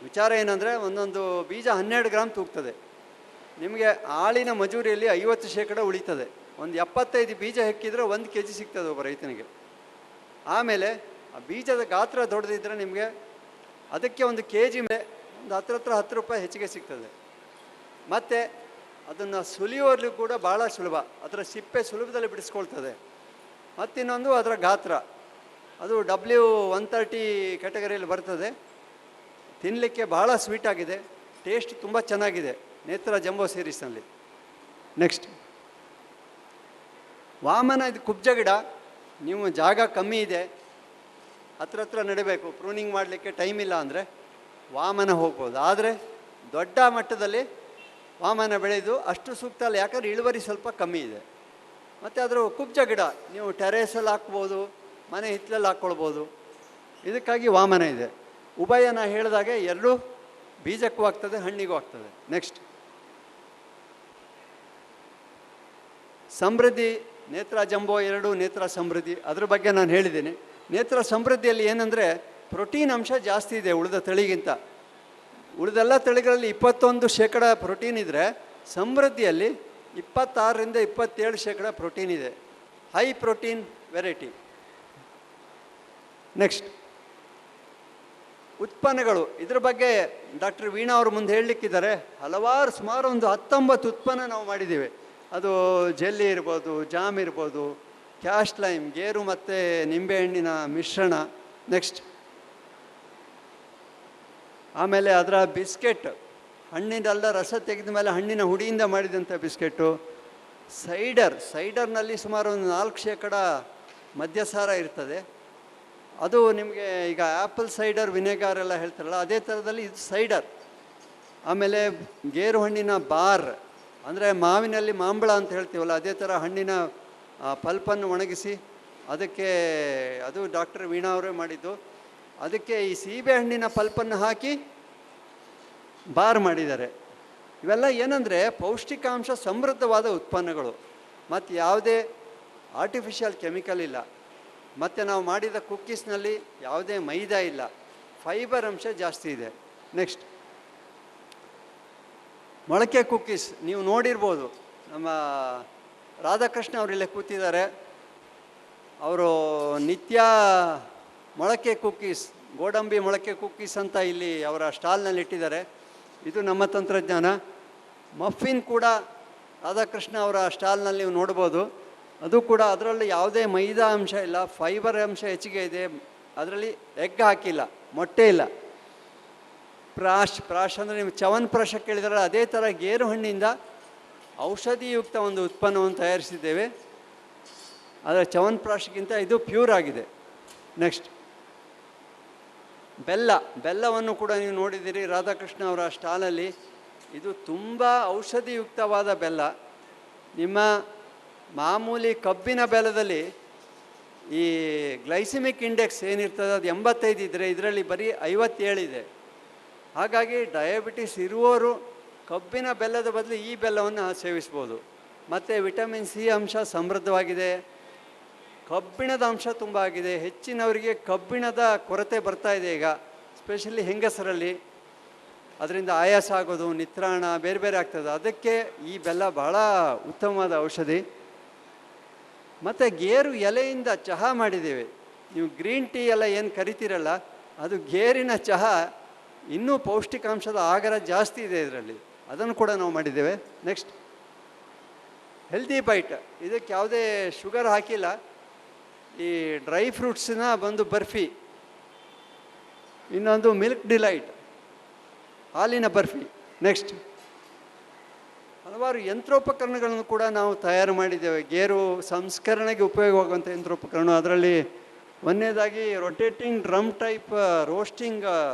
ವಿಚಾರ ಏನಂದರೆ ಒಂದೊಂದು ಬೀಜ 12 ಗ್ರಾಮ್ ತೂಗ್ತದೆ. ನಿಮಗೆ ಆಳಿನ ಮಜೂರಿಯಲ್ಲಿ 50% ಉಳಿತದೆ. ಒಂದು 75 ಬೀಜ ಹೆಕ್ಕಿದರೆ 1 kg ಸಿಗ್ತದೆ ಒಬ್ಬ ರೈತನಿಗೆ. ಆಮೇಲೆ ಆ ಬೀಜದ ಗಾತ್ರ ದೊಡ್ಡದಿದ್ದರೆ ನಿಮಗೆ ಅದಕ್ಕೆ 1 kg ಮೇಲೆ ಒಂದು ಹತ್ರ 10 ರೂಪಾಯಿ ಹೆಚ್ಚಿಗೆ ಸಿಗ್ತದೆ. ಮತ್ತು ಅದನ್ನು ಸುಲಿಯುವಲ್ಲಿ ಕೂಡ ಭಾಳ ಸುಲಭ, ಅದರ ಸಿಪ್ಪೆ ಸುಲಭದಲ್ಲಿ ಬಿಡಿಸ್ಕೊಳ್ತದೆ. ಮತ್ತಿನ್ನೊಂದು ಅದರ ಗಾತ್ರ, ಅದು W130 ಕ್ಯಾಟಗರಿಯಲ್ಲಿ ಬರ್ತದೆ. ತಿನ್ನಲಿಕ್ಕೆ ಭಾಳ ಸ್ವೀಟಾಗಿದೆ, ಟೇಸ್ಟ್ ತುಂಬ ಚೆನ್ನಾಗಿದೆ ನೇತ್ರ ಜಂಬೋ ಸೀರೀಸ್ನಲ್ಲಿ. ನೆಕ್ಸ್ಟ್, ವಾಮನ. ಇದು ಕುಬ್ಜ ಗಿಡ. ನೀವು ಜಾಗ ಕಮ್ಮಿ ಇದೆ, ಹತ್ರ ನೆಡಬೇಕು, ಪ್ರೂನಿಂಗ್ ಮಾಡಲಿಕ್ಕೆ ಟೈಮ್ ಇಲ್ಲ ಅಂದರೆ ವಾಮನ ಹೋಗ್ಬೋದು. ಆದರೆ ದೊಡ್ಡ ಮಟ್ಟದಲ್ಲಿ ವಾಮನ ಬೆಳೆದು ಅಷ್ಟು ಸೂಕ್ತ ಅಲ್ಲ, ಯಾಕಂದರೆ ಇಳುವರಿ ಸ್ವಲ್ಪ ಕಮ್ಮಿ ಇದೆ. ಮತ್ತು ಅದರ ಕುಬ್ಜ ಗಿಡ ನೀವು ಟೆರೇಸಲ್ಲಿ ಹಾಕ್ಬೋದು, ಮನೆ ಹಿತ್ತಲಲ್ಲಿ ಹಾಕ್ಕೊಳ್ಬೋದು. ಇದಕ್ಕಾಗಿ ವಾಮನ ಇದೆ. ಉಭಯನ ಹೇಳಿದಾಗೆ ಎರಡೂ ಬೀಜಕ್ಕೂ ಆಗ್ತದೆ, ಹಣ್ಣಿಗೂ ಆಗ್ತದೆ. ನೆಕ್ಸ್ಟ್, ಸಮೃದ್ಧಿ. ನೇತ್ರ ಜಂಬೋ 2, ನೇತ್ರ ಸಮೃದ್ಧಿ, ಅದ್ರ ಬಗ್ಗೆ ನಾನು ಹೇಳಿದ್ದೀನಿ. ನೇತ್ರ ಸಮೃದ್ಧಿಯಲ್ಲಿ ಏನಂದರೆ ಪ್ರೋಟೀನ್ ಅಂಶ ಜಾಸ್ತಿ ಇದೆ ಉಳಿದ ತಳಿಗಿಂತ. ಉಳಿದೆಲ್ಲ ತಳಿಗಳಲ್ಲಿ 21% ಪ್ರೋಟೀನ್ ಇದ್ದರೆ ಸಮೃದ್ಧಿಯಲ್ಲಿ 26ರಿಂದ 27% ಪ್ರೋಟೀನ್ ಇದೆ. High protein variety. ನೆಕ್ಸ್ಟ್, ಉತ್ಪನ್ನಗಳು. ಇದ್ರ ಬಗ್ಗೆ ಡಾಕ್ಟರ್ ವೀಣಾ ಅವರು ಮುಂದೆ ಹೇಳಲಿಕ್ಕಿದ್ದಾರೆ. ಸುಮಾರು ಒಂದು 19 ಉತ್ಪನ್ನ ನಾವು ಮಾಡಿದ್ದೀವಿ. ಅದು ಜೆಲ್ಲಿ ಇರ್ಬೋದು, ಜಾಮ್ ಇರ್ಬೋದು, ಕ್ಯಾಸ್ಟ್ ಲೈಮ್, ಗೇರು ಮತ್ತು ನಿಂಬೆಹಣ್ಣಿನ ಮಿಶ್ರಣ. ನೆಕ್ಸ್ಟ್, ಆಮೇಲೆ ಅದರ ಬಿಸ್ಕೆಟ್, ಹಣ್ಣಿನೆಲ್ಲ ರಸ ತೆಗೆದ ಮೇಲೆ ಹಣ್ಣಿನ ಹುಡಿಯಿಂದ ಮಾಡಿದಂಥ ಬಿಸ್ಕೆಟು. ಸೈಡರ್ನಲ್ಲಿ ಸುಮಾರು ಒಂದು 4% ಮದ್ಯಸಾರ ಇರ್ತದೆ. ಅದು ನಿಮಗೆ ಈಗ ಆ್ಯಪಲ್ ಸೈಡರ್ ವಿನೆಗಾರ್ ಎಲ್ಲ ಹೇಳ್ತಾರಲ್ಲ, ಅದೇ ಥರದಲ್ಲಿ ಇದು ಸೈಡರ್. ಆಮೇಲೆ ಗೇರು ಹಣ್ಣಿನ ಬಾರ್, ಅಂದರೆ ಮಾವಿನಲ್ಲಿ ಮಾಂಬಳ ಅಂತ ಹೇಳ್ತೀವಲ್ಲ, ಅದೇ ಥರ ಹಣ್ಣಿನ ಪಲ್ಪನ್ನು ಒಣಗಿಸಿ ಅದಕ್ಕೆ, ಅದು ಡಾಕ್ಟರ್ ವೀಣಾ ಅವರೇ ಮಾಡಿದ್ದು. ಅದಕ್ಕೆ ಈ ಸೀಬೆ ಹಣ್ಣಿನ ಪಲ್ಪನ್ನು ಹಾಕಿ ಬಾರ್ ಮಾಡಿದ್ದಾರೆ. ಇವೆಲ್ಲ ಏನಂದರೆ ಪೌಷ್ಟಿಕಾಂಶ ಸಮೃದ್ಧವಾದ ಉತ್ಪನ್ನಗಳು, ಮತ್ತು ಯಾವುದೇ ಆರ್ಟಿಫಿಷಿಯಲ್ ಕೆಮಿಕಲ್ ಇಲ್ಲ. ಮತ್ತು ನಾವು ಮಾಡಿದ ಕುಕ್ಕೀಸ್ನಲ್ಲಿ ಯಾವುದೇ ಮೈದಾ ಇಲ್ಲ, ಫೈಬರ್ ಅಂಶ ಜಾಸ್ತಿ ಇದೆ. ನೆಕ್ಸ್ಟ್, ಮೊಳಕೆ ಕುಕ್ಕೀಸ್ ನೀವು ನೋಡಿರ್ಬೋದು. ನಮ್ಮ ರಾಧಾಕೃಷ್ಣ ಅವರಿಲ್ಲೇ ಕೂತಿದ್ದಾರೆ. ಅವರು ನಿತ್ಯ ಮೊಳಕೆ ಕುಕ್ಕೀಸ್, ಗೋಡಂಬಿ ಮೊಳಕೆ ಕುಕ್ಕೀಸ್ ಅಂತ ಇಲ್ಲಿ ಅವರ ಸ್ಟಾಲ್ನಲ್ಲಿ ಇಟ್ಟಿದ್ದಾರೆ. ಇದು ನಮ್ಮ ತಂತ್ರಜ್ಞಾನ. ಮಫಿನ್ ಕೂಡ ರಾಧಾಕೃಷ್ಣ ಅವರ ಸ್ಟಾಲ್ನಲ್ಲಿ ನೀವು ನೋಡ್ಬೋದು. ಅದು ಕೂಡ ಅದರಲ್ಲಿ ಯಾವುದೇ ಮೈದಾ ಅಂಶ ಇಲ್ಲ, ಫೈಬರ್ ಅಂಶ ಹೆಚ್ಚಿಗೆ ಇದೆ. ಅದರಲ್ಲಿ ಎಗ್ ಹಾಕಿಲ್ಲ, ಮೊಟ್ಟೆ ಇಲ್ಲ. ಪ್ರಾಶ್ ಅಂದರೆ ನೀವು ಚವನ್ಪ್ರಾಶ ಕೇಳಿದಾರೆ, ಅದೇ ಥರ ಗೇರು ಹಣ್ಣಿಂದ ಔಷಧಿಯುಕ್ತ ಒಂದು ಉತ್ಪನ್ನವನ್ನು ತಯಾರಿಸಿದ್ದೇವೆ. ಆದರೆ ಚವನ್ಪ್ರಾಶಕ್ಕಿಂತ ಇದು ಪ್ಯೂರ್ ಆಗಿದೆ. ನೆಕ್ಸ್ಟ್, ಬೆಲ್ಲವನ್ನು ಕೂಡ ನೀವು ನೋಡಿದ್ದೀರಿ ರಾಧಾಕೃಷ್ಣ ಅವರ ಸ್ಟಾಲಲ್ಲಿ. ಇದು ತುಂಬ ಔಷಧಿಯುಕ್ತವಾದ ಬೆಲ್ಲ. ನಿಮ್ಮ ಮಾಮೂಲಿ ಕಬ್ಬಿನ ಬೆಲ್ಲದಲ್ಲಿ ಈ ಗ್ಲೈಸಿಮಿಕ್ ಇಂಡೆಕ್ಸ್ ಏನಿರ್ತದೆ ಅದು 85 ಇದ್ದರೆ ಇದರಲ್ಲಿ ಬರೀ 57 ಇದೆ. ಹಾಗಾಗಿ ಡಯಾಬಿಟಿಸ್ ಇರುವವರು ಕಬ್ಬಿನ ಬೆಲ್ಲದ ಬದಲು ಈ ಬೆಲ್ಲವನ್ನು ಸೇವಿಸ್ಬೋದು. ಮತ್ತು ವಿಟಮಿನ್ ಸಿ ಅಂಶ ಸಮೃದ್ಧವಾಗಿದೆ, ಕಬ್ಬಿಣದ ಅಂಶ ತುಂಬ ಆಗಿದೆ. ಹೆಚ್ಚಿನವರಿಗೆ ಕಬ್ಬಿಣದ ಕೊರತೆ ಬರ್ತಾ ಇದೆ ಈಗ, ಸ್ಪೆಷಲಿ ಹೆಂಗಸರಲ್ಲಿ. ಅದರಿಂದ ಆಯಾಸ ಆಗೋದು, ನಿತ್ರಾಣ ಬೇರೆ ಬೇರೆ ಆಗ್ತದೆ. ಅದಕ್ಕೆ ಈ ಬೆಲ್ಲ ಬಹಳ ಉತ್ತಮವಾದ ಔಷಧಿ. ಮತ್ತು ಗೇರು ಎಲೆಯಿಂದ ಚಹಾ ಮಾಡಿದ್ದೇವೆ. ನೀವು ಗ್ರೀನ್ ಟೀ ಎಲ್ಲ ಏನು ಕರಿತೀರಲ್ಲ, ಅದು ಗೇರಿನ ಚಹಾ ಇನ್ನೂ ಪೌಷ್ಟಿಕಾಂಶದ ಆಗರ ಜಾಸ್ತಿ ಇದೆ ಇದರಲ್ಲಿ, ಅದನ್ನು ಕೂಡ ನಾವು ಮಾಡಿದ್ದೇವೆ. Next, healthy bite. ಇದಕ್ಕೆ ಯಾವುದೇ ಶುಗರ್ ಹಾಕಿಲ್ಲ. ಈ ಡ್ರೈ ಫ್ರೂಟ್ಸಿನ ಒಂದು ಬರ್ಫಿ, ಇನ್ನೊಂದು ಮಿಲ್ಕ್ ಡಿಲೈಟ್, ಹಾಲಿನ ಬರ್ಫಿ. ನೆಕ್ಸ್ಟ್, ಹಲವಾರು ಯಂತ್ರೋಪಕರಣಗಳನ್ನು ಕೂಡ ನಾವು ತಯಾರು ಮಾಡಿದ್ದೇವೆ. ಗೇರು ಸಂಸ್ಕರಣೆಗೆ ಉಪಯೋಗವಾಗುವಂಥ ಯಂತ್ರೋಪಕರಣ. ಅದರಲ್ಲಿ ಒಂದನೇದಾಗಿ ರೊಟೇಟಿಂಗ್ ಡ್ರಮ್ ಟೈಪ್ ರೋಸ್ಟಿಂಗ್,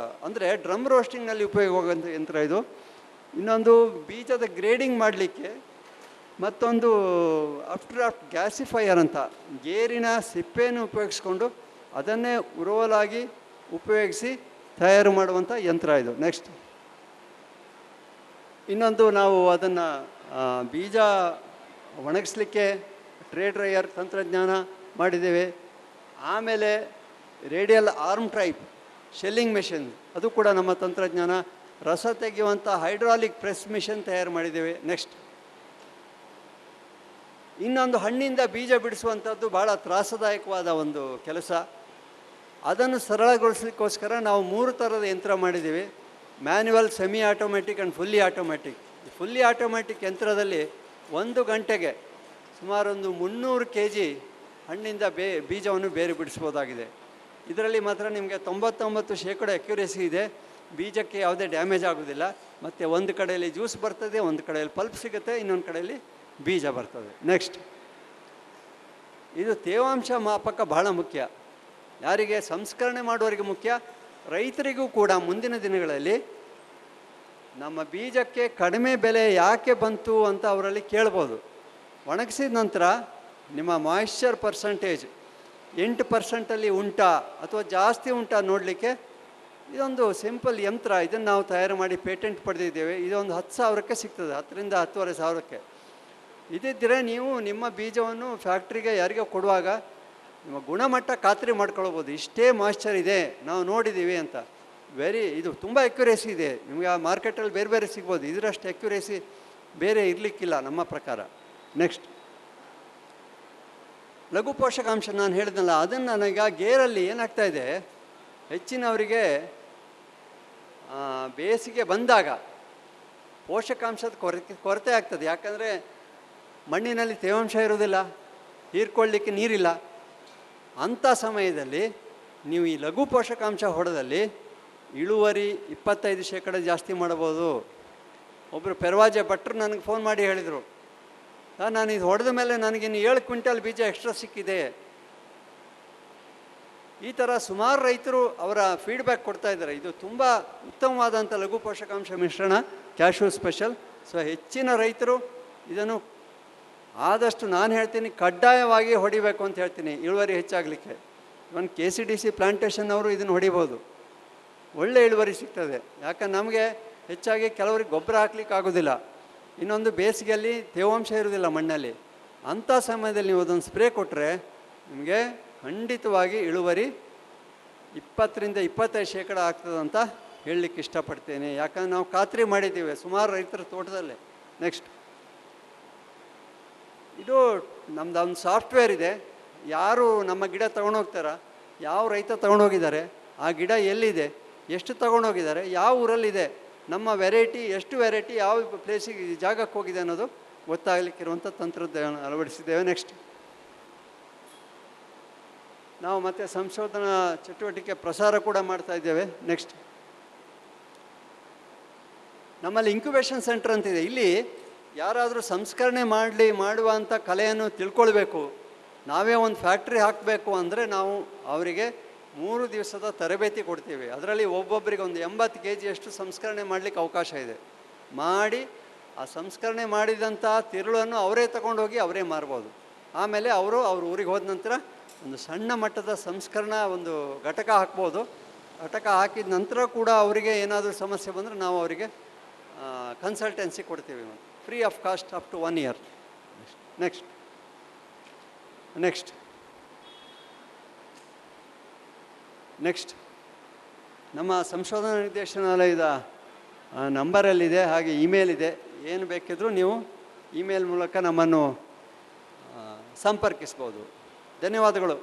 ಅಂದರೆ ಡ್ರಮ್ ರೋಸ್ಟಿಂಗ್ನಲ್ಲಿ ಉಪಯೋಗವಾಗುವಂಥ ಯಂತ್ರ ಇದು. ಇನ್ನೊಂದು ಬೀಜದ ಗ್ರೇಡಿಂಗ್ ಮಾಡಲಿಕ್ಕೆ ಮತ್ತೊಂದು ಆಫ್ಟರ್ ಗ್ಯಾಸಿಫೈಯರ್ ಅಂತ ಗೇರಿನ ಸಿಪ್ಪೆಯನ್ನು ಉಪಯೋಗಿಸ್ಕೊಂಡು ಅದನ್ನೇ ಉರುವಲಾಗಿ ಉಪಯೋಗಿಸಿ ತಯಾರು ಮಾಡುವಂಥ ಯಂತ್ರ ಇದು. ನೆಕ್ಸ್ಟ್ ಇನ್ನೊಂದು ನಾವು ಅದನ್ನು ಬೀಜ ಒಣಗಿಸ್ಲಿಕ್ಕೆ ಟ್ರೇ ಡ್ರೈಯರ್ ತಂತ್ರಜ್ಞಾನ ಮಾಡಿದ್ದೇವೆ. ಆಮೇಲೆ radial arm type shelling machine ಅದು ಕೂಡ ನಮ್ಮ ತಂತ್ರಜ್ಞಾನ. ರಸ ತೆಗೆಯುವಂಥ ಹೈಡ್ರಾಲಿಕ್ ಪ್ರೆಸ್ ಮಿಷನ್ ತಯಾರು ಮಾಡಿದ್ದೇವೆ. ನೆಕ್ಸ್ಟ್ ಇನ್ನೊಂದು ಹಣ್ಣಿಂದ ಬೀಜ ಬಿಡಿಸುವಂಥದ್ದು ಭಾಳ ತ್ರಾಸದಾಯಕವಾದ ಒಂದು ಕೆಲಸ. ಅದನ್ನು ಸರಳಗೊಳಿಸಲಿಕ್ಕೋಸ್ಕರ ನಾವು 3 ಥರದ ಯಂತ್ರ ಮಾಡಿದ್ದೀವಿ. Manual, semi automatic and fully automatic. Fully automatic ಯಂತ್ರದಲ್ಲಿ 1 ಗಂಟೆಗೆ ಸುಮಾರು ಒಂದು 300 kg ಹಣ್ಣಿಂದ ಬೀಜವನ್ನು ಬೇರೆ ಬಿಡಿಸ್ಬೋದಾಗಿದೆ. ಇದರಲ್ಲಿ ಮಾತ್ರ ನಿಮಗೆ 99% ಅಕ್ಯುರೇಸಿ ಇದೆ. ಬೀಜಕ್ಕೆ ಯಾವುದೇ ಡ್ಯಾಮೇಜ್ ಆಗೋದಿಲ್ಲ. ಮತ್ತು ಒಂದು ಕಡೆಯಲ್ಲಿ ಜ್ಯೂಸ್ ಬರ್ತದೆ, ಒಂದು ಕಡೆಯಲ್ಲಿ ಪಲ್ಪ್ ಸಿಗುತ್ತೆ, ಇನ್ನೊಂದು ಕಡೆಯಲ್ಲಿ ಬೀಜ ಬರ್ತದೆ. ನೆಕ್ಸ್ಟ್ ಇದು ತೇವಾಂಶ ಮಾಪಕ ಬಹಳ ಮುಖ್ಯ. ಯಾರಿಗೆ ಸಂಸ್ಕರಣೆ ಮಾಡುವವರಿಗೆ ಮುಖ್ಯ, ರೈತರಿಗೂ ಕೂಡ ಮುಂದಿನ ದಿನಗಳಲ್ಲಿ ನಮ್ಮ ಬೀಜಕ್ಕೆ ಕಡಿಮೆ ಬೆಲೆ ಯಾಕೆ ಬಂತು ಅಂತ ಅವರಲ್ಲಿ ಕೇಳ್ಬೋದು. ಒಣಗಿಸಿದ ನಂತರ ನಿಮ್ಮ ಮಾಯಿಶ್ಚರ್ ಪರ್ಸಂಟೇಜ್ 8% ಉಂಟಾ ಅಥವಾ ಜಾಸ್ತಿ ಉಂಟಾ ನೋಡಲಿಕ್ಕೆ ಇದೊಂದು ಸಿಂಪಲ್ ಯಂತ್ರ. ಇದನ್ನು ನಾವು ತಯಾರು ಮಾಡಿ ಪೇಟೆಂಟ್ ಪಡೆದಿದ್ದೇವೆ. ಇದೊಂದು 10,000ಕ್ಕೆ ಸಿಗ್ತದೆ, 10,000 to 10,500. ಇದಿದ್ದರೆ ನೀವು ನಿಮ್ಮ ಬೀಜವನ್ನು ಫ್ಯಾಕ್ಟ್ರಿಗೆ ಯಾರಿಗೋ ಕೊಡುವಾಗ ನಿಮ್ಮ ಗುಣಮಟ್ಟ ಖಾತ್ರಿ ಮಾಡ್ಕೊಳ್ಬೋದು. ಇಷ್ಟೇ ಮಾಯ್ಶ್ಚರ್ ಇದೆ, ನಾವು ನೋಡಿದ್ದೀವಿ ಅಂತ. ಇದು ತುಂಬ ಅಕ್ಯುರೇಸಿ ಇದೆ. ನಿಮಗೆ ಆ ಮಾರ್ಕೆಟಲ್ಲಿ ಬೇರೆ ಬೇರೆ ಸಿಗ್ಬೋದು, ಇದರಷ್ಟು ಅಕ್ಯುರೇಸಿ ಬೇರೆ ಇರಲಿಕ್ಕಿಲ್ಲ ನಮ್ಮ ಪ್ರಕಾರ. ನೆಕ್ಸ್ಟ್ ಲಘು ಪೋಷಕಾಂಶ ನಾನು ಹೇಳಿದ್ನಲ್ಲ, ಅದನ್ನು ನನಗೆ ಗೇರಲ್ಲಿ ಏನಾಗ್ತಾಯಿದೆ, ಹೆಚ್ಚಿನವರಿಗೆ ಬೇಸಿಗೆ ಬಂದಾಗ ಪೋಷಕಾಂಶದ ಕೊರತೆ ಆಗ್ತದೆ. ಯಾಕಂದರೆ ಮಣ್ಣಿನಲ್ಲಿ ತೇವಾಂಶ ಇರೋದಿಲ್ಲ, ಹೀರ್ಕೊಳ್ಳಿಕ್ಕೆ ನೀರಿಲ್ಲ. ಅಂಥ ಸಮಯದಲ್ಲಿ ನೀವು ಈ ಲಘು ಪೋಷಕಾಂಶ ಹೊಡೆದಲ್ಲಿ ಇಳುವರಿ 25% ಜಾಸ್ತಿ ಮಾಡ್ಬೋದು. ಒಬ್ಬರು ಪೆರ್ವಾಜೆ ಭಟ್ರು ನನಗೆ ಫೋನ್ ಮಾಡಿ ಹೇಳಿದರು, ನಾನು ಇದು ಹೊಡೆದ ಮೇಲೆ ನನಗಿನ್ನು 7 ಕ್ವಿಂಟಲ್ ಬೀಜ ಎಕ್ಸ್ಟ್ರಾ ಸಿಕ್ಕಿದೆ. ಈ ಥರ ಸುಮಾರು ರೈತರು ಅವರ ಫೀಡ್ಬ್ಯಾಕ್ ಕೊಡ್ತಾ ಇದ್ದಾರೆ. ಇದು ತುಂಬ ಉತ್ತಮವಾದಂಥ ಲಘು ಪೋಷಕಾಂಶ ಮಿಶ್ರಣ ಕ್ಯಾಶ್ಯೂ ಸ್ಪೆಷಲ್. ಸೊ ಹೆಚ್ಚಿನ ರೈತರು ಇದನ್ನು ಆದಷ್ಟು ನಾನು ಹೇಳ್ತೀನಿ ಕಡ್ಡಾಯವಾಗಿ ಹೊಡಿಬೇಕು ಅಂತ ಹೇಳ್ತೀನಿ, ಇಳುವರಿ ಹೆಚ್ಚಾಗಲಿಕ್ಕೆ. ಇವನ್ KCDC ಪ್ಲಾಂಟೇಶನ್ ಅವರು ಇದನ್ನು ಹೊಡಿಬೋದು, ಒಳ್ಳೆ ಇಳುವರಿ ಸಿಗ್ತದೆ. ಯಾಕಂದ್ರೆ ನಮಗೆ ಹೆಚ್ಚಾಗಿ ಕೆಲವರಿಗೆ ಗೊಬ್ಬರ ಹಾಕ್ಲಿಕ್ಕೆ ಆಗೋದಿಲ್ಲ. ಇನ್ನೊಂದು ಬೇಸಿಗೆಯಲ್ಲಿ ತೇವಾಂಶ ಇರೋದಿಲ್ಲ ಮಣ್ಣಲ್ಲಿ. ಅಂಥ ಸಮಯದಲ್ಲಿ ನೀವು ಅದೊಂದು ಸ್ಪ್ರೇ ಕೊಟ್ಟರೆ ನಿಮಗೆ ಖಂಡಿತವಾಗಿ ಇಳುವರಿ 20 to 25% ಆಗ್ತದಂತ ಹೇಳಲಿಕ್ಕೆ ಇಷ್ಟಪಡ್ತೇನೆ. ಯಾಕಂದ್ರೆ ನಾವು ಖಾತ್ರಿ ಮಾಡಿದ್ದೀವಿ ಸುಮಾರು ರೈತರ ತೋಟದಲ್ಲೇ. ನೆಕ್ಸ್ಟ್ ಇದು ನಮ್ಮದು ಒಂದು ಸಾಫ್ಟ್ವೇರ್ ಇದೆ. ಯಾರು ನಮ್ಮ ಗಿಡ ತೊಗೊಂಡೋಗ್ತಾರ, ಯಾವ ರೈತ ತೊಗೊಂಡೋಗಿದ್ದಾರೆ, ಆ ಗಿಡ ಎಲ್ಲಿದೆ, ಎಷ್ಟು ತೊಗೊಂಡೋಗಿದ್ದಾರೆ, ಯಾವ ಊರಲ್ಲಿದೆ, ನಮ್ಮ ವೆರೈಟಿ ಎಷ್ಟು ವೆರೈಟಿ ಯಾವ ಪ್ಲೇಸಿಗೆ ಜಾಗಕ್ಕೆ ಹೋಗಿದೆ ಅನ್ನೋದು ಗೊತ್ತಾಗಲಿಕ್ಕಿರುವಂಥ ತಂತ್ರಜ್ಞಾನ ಅಳವಡಿಸಿದ್ದೇವೆ. ನೆಕ್ಸ್ಟ್ ನಾವು ಮತ್ತೆ ಸಂಶೋಧನಾ ಚಟುವಟಿಕೆ ಪ್ರಸಾರ ಕೂಡ ಮಾಡ್ತಾ ಇದ್ದೇವೆ. ನೆಕ್ಸ್ಟ್ ನಮ್ಮಲ್ಲಿ ಇನ್ಕ್ಯುಬೇಷನ್ ಸೆಂಟರ್ ಅಂತಿದೆ. ಇಲ್ಲಿ ಯಾರಾದರೂ ಸಂಸ್ಕರಣೆ ಮಾಡುವಂಥ ಕಲೆಯನ್ನು ತಿಳ್ಕೊಳ್ಬೇಕು, ನಾವೇ ಒಂದು ಫ್ಯಾಕ್ಟ್ರಿ ಹಾಕಬೇಕು ಅಂದರೆ ನಾವು ಅವರಿಗೆ 3 ದಿವಸದ ತರಬೇತಿ ಕೊಡ್ತೀವಿ. ಅದರಲ್ಲಿ ಒಬ್ಬೊಬ್ಬರಿಗೆ ಒಂದು 80 kg ಸಂಸ್ಕರಣೆ ಮಾಡಲಿಕ್ಕೆ ಅವಕಾಶ ಇದೆ. ಮಾಡಿ ಆ ಸಂಸ್ಕರಣೆ ಮಾಡಿದಂಥ ತಿರುಳನ್ನು ಅವರೇ ತಗೊಂಡೋಗಿ ಅವರೇ ಮಾರ್ಬೋದು. ಆಮೇಲೆ ಅವ್ರ ಊರಿಗೆ ಹೋದ ನಂತರ ಒಂದು ಸಣ್ಣ ಮಟ್ಟದ ಸಂಸ್ಕರಣಾ ಒಂದು ಘಟಕ ಹಾಕ್ಬೋದು. ಘಟಕ ಹಾಕಿದ ನಂತರ ಕೂಡ ಅವರಿಗೆ ಏನಾದರೂ ಸಮಸ್ಯೆ ಬಂದರೆ ನಾವು ಅವರಿಗೆ ಕನ್ಸಲ್ಟೆನ್ಸಿ ಕೊಡ್ತೀವಿ, free of cost up to 1 year. Next ನಮ್ಮ ಸಂಶೋಧನಾ ನಿರ್ದೇಶನಾಲಯದ ನಂಬರಲ್ಲಿದೆ, ಹಾಗೆ ಇಮೇಲ್ ಇದೆ. ಏನು ಬೇಕಿದ್ರೂ ನೀವು ಇಮೇಲ್ ಮೂಲಕ ನಮ್ಮನ್ನು ಸಂಪರ್ಕಿಸ್ಬೋದು. ಧನ್ಯವಾದಗಳು.